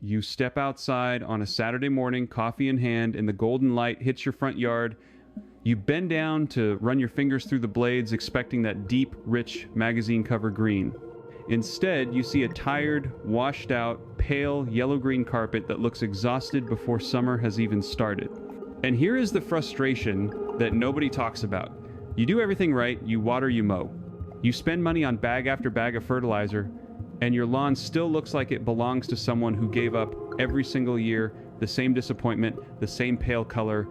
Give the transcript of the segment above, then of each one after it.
You step outside on a Saturday morning, coffee in hand, and the golden light hits your front yard. You bend down to run your fingers through the blades, expecting that deep, rich, magazine cover green. Instead, you see a tired, washed out, pale, yellow-green carpet that looks exhausted before summer has even started. And here is the frustration that nobody talks about. You do everything right, you water, you mow. You spend money on bag after bag of fertilizer, and your lawn still looks like it belongs to someone who gave up every single year, the same disappointment, the same pale color,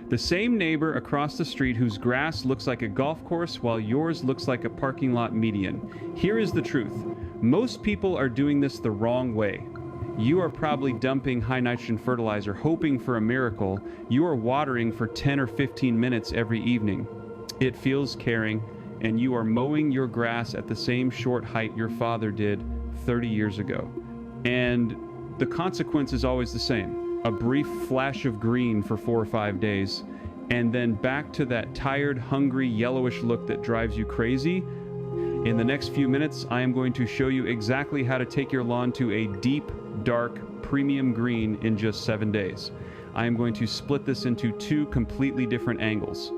the same neighbor across the street whose grass looks like a golf course while yours looks like a parking lot median. Here is the truth. Most people are doing this the wrong way. You are probably dumping high nitrogen fertilizer hoping for a miracle. You are watering for 10 or 15 minutes every evening. It feels caring, and you are mowing your grass at the same short height your father did 30 years ago. And the consequence is always the same. A brief flash of green for 4 or 5 days, and then back to that tired, hungry, yellowish look that drives you crazy. In the next few minutes, I am going to show you exactly how to take your lawn to a deep, dark, premium green in just 7 days. I am going to split this into 2 completely different angles.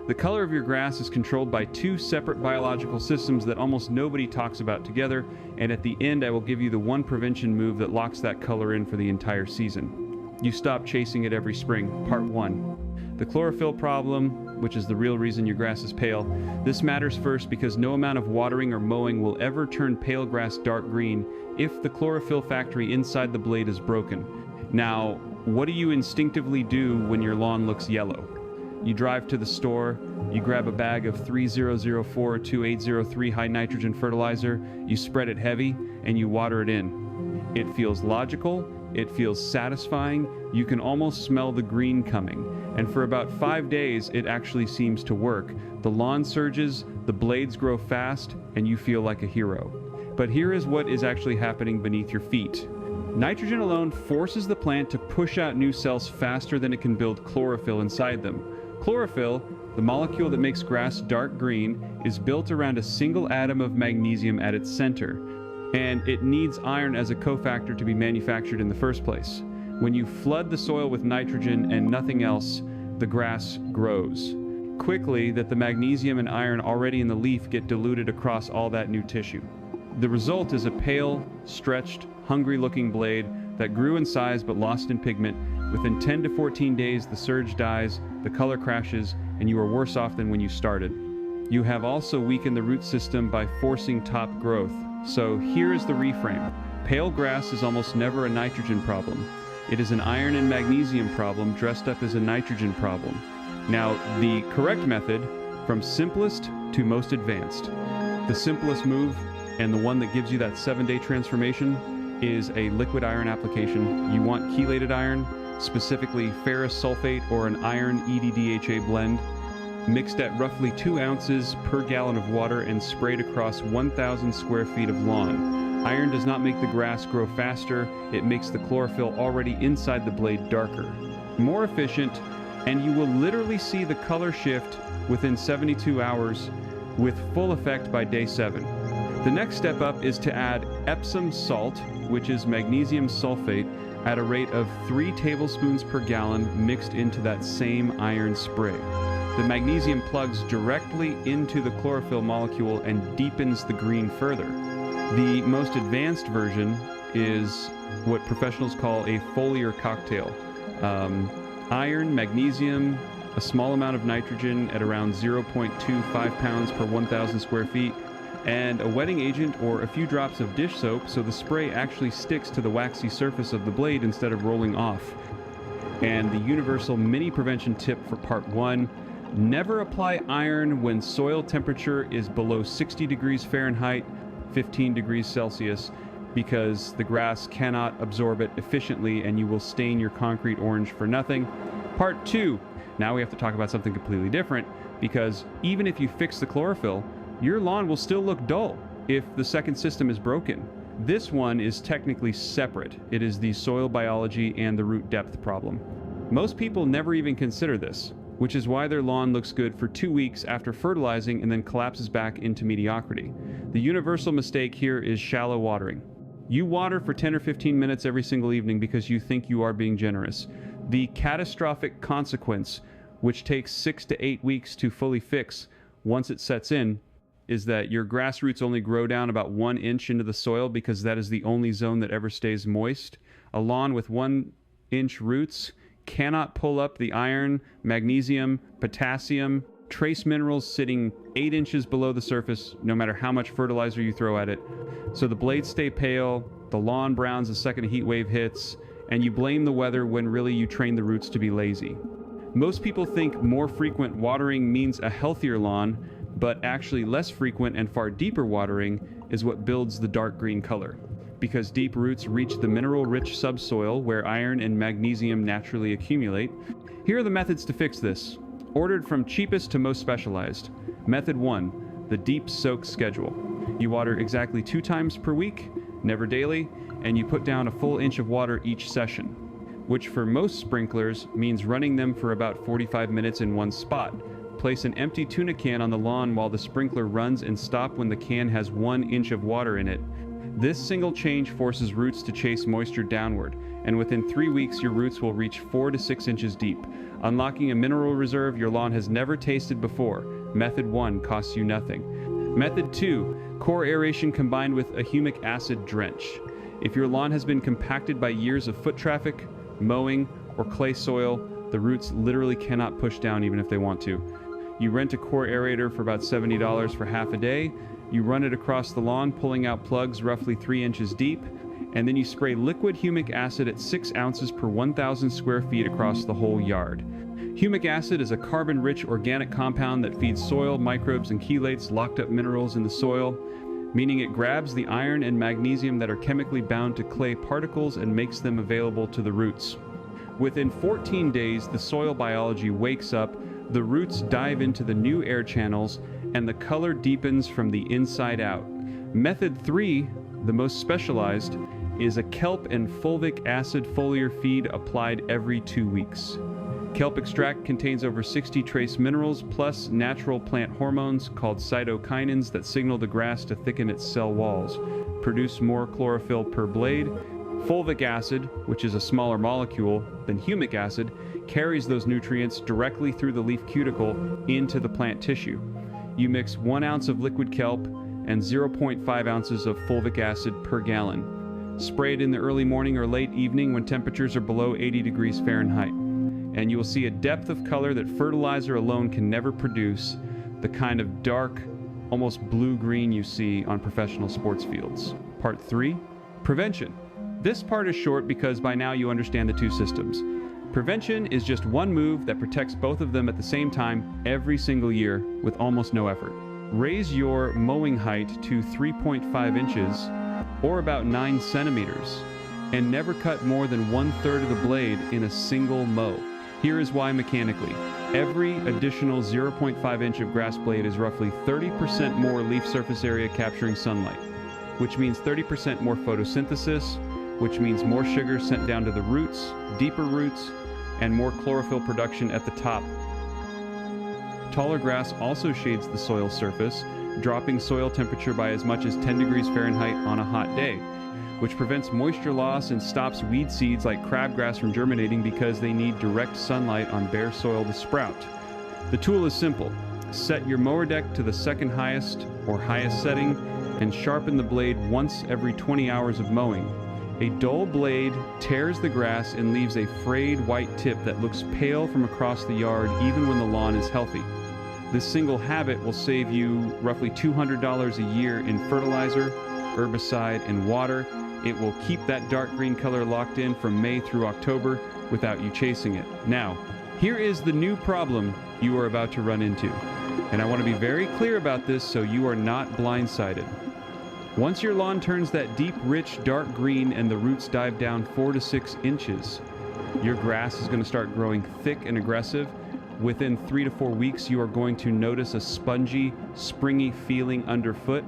The color of your grass is controlled by 2 separate biological systems that almost nobody talks about together, and at the end I will give you the one prevention move that locks that color in for the entire season. You stop chasing it every spring. Part 1. The chlorophyll problem, which is the real reason your grass is pale. This matters first because no amount of watering or mowing will ever turn pale grass dark green if the chlorophyll factory inside the blade is broken. Now, what do you instinctively do when your lawn looks yellow? You drive to the store, you grab a bag of 3004-2803 high nitrogen fertilizer, you spread it heavy, and you water it in. It feels logical. It feels satisfying. You can almost smell the green coming. And for about 5 days, it actually seems to work. The lawn surges, the blades grow fast, and you feel like a hero. But here is what is actually happening beneath your feet. Nitrogen alone forces the plant to push out new cells faster than it can build chlorophyll inside them. Chlorophyll, the molecule that makes grass dark green, is built around a single atom of magnesium at its center. And it needs iron as a cofactor to be manufactured in the first place. When you flood the soil with nitrogen and nothing else, the grass grows quickly that the magnesium and iron already in the leaf get diluted across all that new tissue. The result is a pale, stretched, hungry-looking blade that grew in size but lost in pigment. Within 10 to 14 days, the surge dies, the color crashes, and you are worse off than when you started. You have also weakened the root system by forcing top growth. So here is the reframe. Pale grass is almost never a nitrogen problem. It is an iron and magnesium problem dressed up as a nitrogen problem. Now, the correct method, from simplest to most advanced. The simplest move, and the one that gives you that 7-day transformation, is a liquid iron application. You want chelated iron, specifically ferrous sulfate or an iron EDDHA blend, mixed at roughly 2 ounces per gallon of water and sprayed across 1,000 square feet of lawn. Iron does not make the grass grow faster, it makes the chlorophyll already inside the blade darker. More efficient, and you will literally see the color shift within 72 hours with full effect by day 7. The next step up is to add Epsom salt, which is magnesium sulfate, at a rate of 3 tablespoons per gallon mixed into that same iron spray. The magnesium plugs directly into the chlorophyll molecule and deepens the green further. The most advanced version is what professionals call a foliar cocktail. Iron, magnesium, a small amount of nitrogen at around 0.25 pounds per 1,000 square feet, and a wetting agent or a few drops of dish soap so the spray actually sticks to the waxy surface of the blade instead of rolling off. And the universal mini prevention tip for part 1, never apply iron when soil temperature is below 60 degrees Fahrenheit, 15 degrees Celsius, because the grass cannot absorb it efficiently and you will stain your concrete orange for nothing. Part 2, now we have to talk about something completely different, because even if you fix the chlorophyll, your lawn will still look dull if the second system is broken. This one is technically separate. It is the soil biology and the root depth problem. Most people never even consider this, which is why their lawn looks good for 2 weeks after fertilizing and then collapses back into mediocrity. The universal mistake here is shallow watering. You water for 10 or 15 minutes every single evening because you think you are being generous. The catastrophic consequence, which takes 6 to 8 weeks to fully fix once it sets in, is that your grass roots only grow down about 1 inch into the soil because that is the only zone that ever stays moist. A lawn with 1-inch roots cannot pull up the iron, magnesium, potassium, trace minerals sitting 8 inches below the surface, no matter how much fertilizer you throw at it. So the blades stay pale, the lawn browns the second a heat wave hits, and you blame the weather when really you train the roots to be lazy. Most people think more frequent watering means a healthier lawn, but actually less frequent and far deeper watering is what builds the dark green color, because deep roots reach the mineral-rich subsoil where iron and magnesium naturally accumulate. Here are the methods to fix this, ordered from cheapest to most specialized. Method 1, the deep soak schedule. You water exactly 2 times per week, never daily, and you put down a full inch of water each session, which for most sprinklers means running them for about 45 minutes in one spot. Place an empty tuna can on the lawn while the sprinkler runs and stop when the can has 1 inch of water in it. This single change forces roots to chase moisture downward, and within 3 weeks your roots will reach 4 to 6 inches deep, unlocking a mineral reserve your lawn has never tasted before. Method 1 costs you nothing. Method 2, core aeration combined with a humic acid drench. If your lawn has been compacted by years of foot traffic, mowing, or clay soil, the roots literally cannot push down even if they want to. You rent a core aerator for about $70 for half a day. You run it across the lawn, pulling out plugs roughly 3 inches deep, and then you spray liquid humic acid at 6 ounces per 1,000 square feet across the whole yard. Humic acid is a carbon-rich organic compound that feeds soil, microbes, and chelates locked up minerals in the soil, meaning it grabs the iron and magnesium that are chemically bound to clay particles and makes them available to the roots. Within 14 days, the soil biology wakes up, the roots dive into the new air channels, and the color deepens from the inside out. Method 3, the most specialized, is a kelp and fulvic acid foliar feed applied every 2 weeks. Kelp extract contains over 60 trace minerals plus natural plant hormones called cytokinins that signal the grass to thicken its cell walls, produce more chlorophyll per blade. Fulvic acid, which is a smaller molecule than humic acid, carries those nutrients directly through the leaf cuticle into the plant tissue. You mix 1 ounce of liquid kelp and 0.5 ounces of fulvic acid per gallon. Spray it in the early morning or late evening when temperatures are below 80 degrees Fahrenheit. And you will see a depth of color that fertilizer alone can never produce, the kind of dark, almost blue-green you see on professional sports fields. Part 3, prevention. This part is short because by now you understand the two systems. Prevention is just one move that protects both of them at the same time every single year with almost no effort. Raise your mowing height to 3.5 inches or about 9 centimeters and never cut more than 1/3 of the blade in a single mow. Here is why mechanically. Every additional 0.5 inch of grass blade is roughly 30% more leaf surface area capturing sunlight, which means 30% more photosynthesis, which means more sugar sent down to the roots, deeper roots, and more chlorophyll production at the top. Taller grass also shades the soil surface, dropping soil temperature by as much as 10 degrees Fahrenheit on a hot day, which prevents moisture loss and stops weed seeds like crabgrass from germinating because they need direct sunlight on bare soil to sprout. The tool is simple. Set your mower deck to the second highest or highest setting and sharpen the blade once every 20 hours of mowing. A dull blade tears the grass and leaves a frayed white tip that looks pale from across the yard even when the lawn is healthy. This single habit will save you roughly $200 a year in fertilizer, herbicide, and water. It will keep that dark green color locked in from May through October without you chasing it. Now, here is the new problem you are about to run into. And I want to be very clear about this so you are not blindsided. Once your lawn turns that deep, rich, dark green and the roots dive down 4 to 6 inches, your grass is going to start growing thick and aggressive. Within 3 to 4 weeks, you are going to notice a spongy, springy feeling underfoot.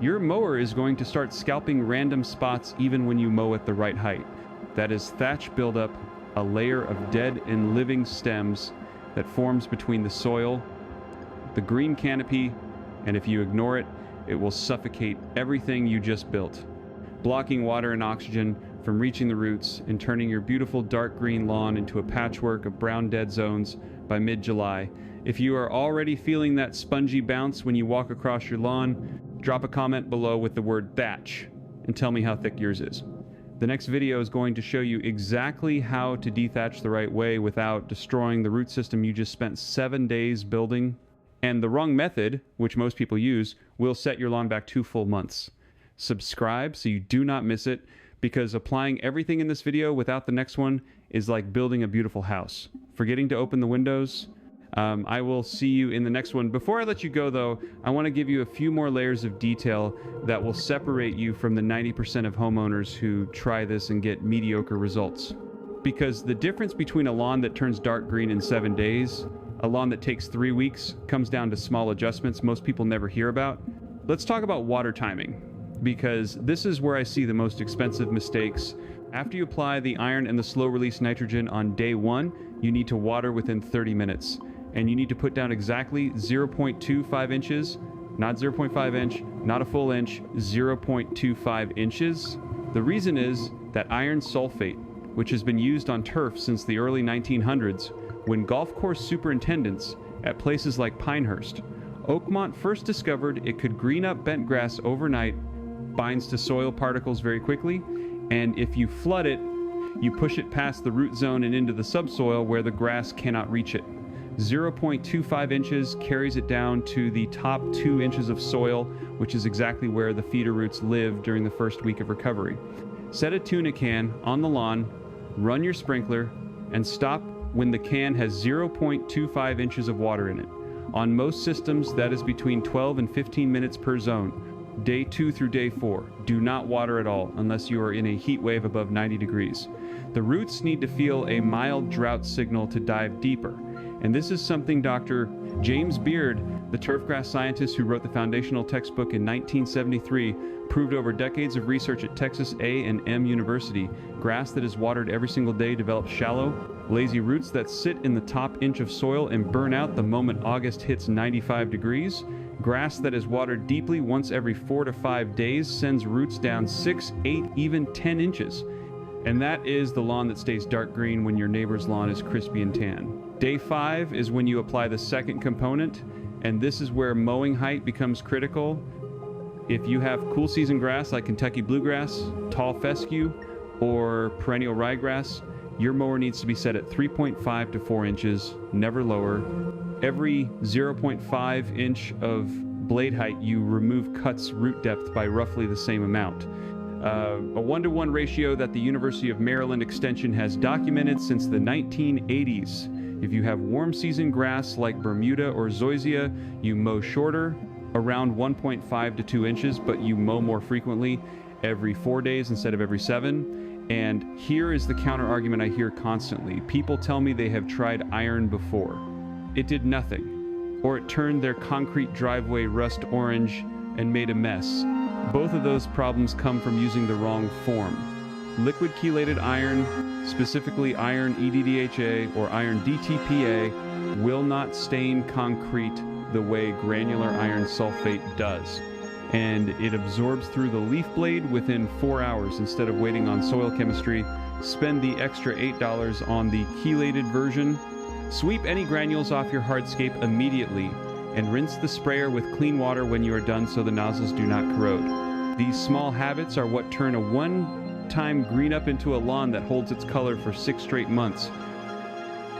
Your mower is going to start scalping random spots even when you mow at the right height. That is thatch buildup, a layer of dead and living stems that forms between the soil, the green canopy, and if you ignore it, it will suffocate everything you just built. blocking water and oxygen from reaching the roots and turning your beautiful dark green lawn into a patchwork of brown dead zones by mid-July. If you are already feeling that spongy bounce when you walk across your lawn, drop a comment below with the word thatch and tell me how thick yours is. The next video is going to show you exactly how to dethatch the right way without destroying the root system you just spent 7 days building. And the wrong method, which most people use, will set your lawn back 2 full months. Subscribe so you do not miss it, because applying everything in this video without the next one is like building a beautiful house. Forgetting to open the windows. I will see you in the next one. Before I let you go though, I want to give you a few more layers of detail that will separate you from the 90% of homeowners who try this and get mediocre results. Because the difference between a lawn that turns dark green in 7 days, a lawn that takes 3 weeks, comes down to small adjustments most people never hear about. Let's talk about water timing, because this is where I see the most expensive mistakes. After you apply the iron and the slow release nitrogen on day 1, you need to water within 30 minutes. And you need to put down exactly 0.25 inches, not 0.5 inch, not a full inch, 0.25 inches. The reason is that iron sulfate, which has been used on turf since the early 1900s, when golf course superintendents at places like Pinehurst, Oakmont first discovered it could green up bent grass overnight, binds to soil particles very quickly, and if you flood it, you push it past the root zone and into the subsoil where the grass cannot reach it. 0.25 inches carries it down to the top 2 inches of soil, which is exactly where the feeder roots live during the first week of recovery. Set a tuna can on the lawn, run your sprinkler, and stop when the can has 0.25 inches of water in it. On most systems, that is between 12 and 15 minutes per zone. Day 2 through day 4, do not water at all unless you are in a heat wave above 90 degrees. The roots need to feel a mild drought signal to dive deeper. And this is something Dr. James Beard, the turfgrass scientist who wrote the foundational textbook in 1973, proved over decades of research at Texas A&M University. Grass that is watered every single day develops shallow, lazy roots that sit in the top inch of soil and burn out the moment August hits 95 degrees. Grass that is watered deeply once every 4 to 5 days sends roots down 6, 8, even 10 inches. And that is the lawn that stays dark green when your neighbor's lawn is crispy and tan. Day 5 is when you apply the second component, and this is where mowing height becomes critical. If you have cool season grass like Kentucky bluegrass, tall fescue, or perennial ryegrass, your mower needs to be set at 3.5 to 4 inches, never lower. Every 0.5 inch of blade height, you remove cut's root depth by roughly the same amount. A 1-to-1 ratio that the University of Maryland Extension has documented since the 1980s. If you have warm season grass like Bermuda or Zoysia, you mow shorter, around 1.5 to 2 inches, but you mow more frequently, every 4 days instead of every 7. And here is the counter argument I hear constantly. People tell me they have tried iron before. It did nothing, or it turned their concrete driveway rust orange and made a mess. Both of those problems come from using the wrong form. Liquid chelated iron, specifically iron EDDHA or iron DTPA, will not stain concrete the way granular iron sulfate does. And it absorbs through the leaf blade within 4 hours instead of waiting on soil chemistry. Spend the extra $8 on the chelated version. Sweep any granules off your hardscape immediately and rinse the sprayer with clean water when you are done so the nozzles do not corrode. These small habits are what turn a one-time green up into a lawn that holds its color for 6 straight months.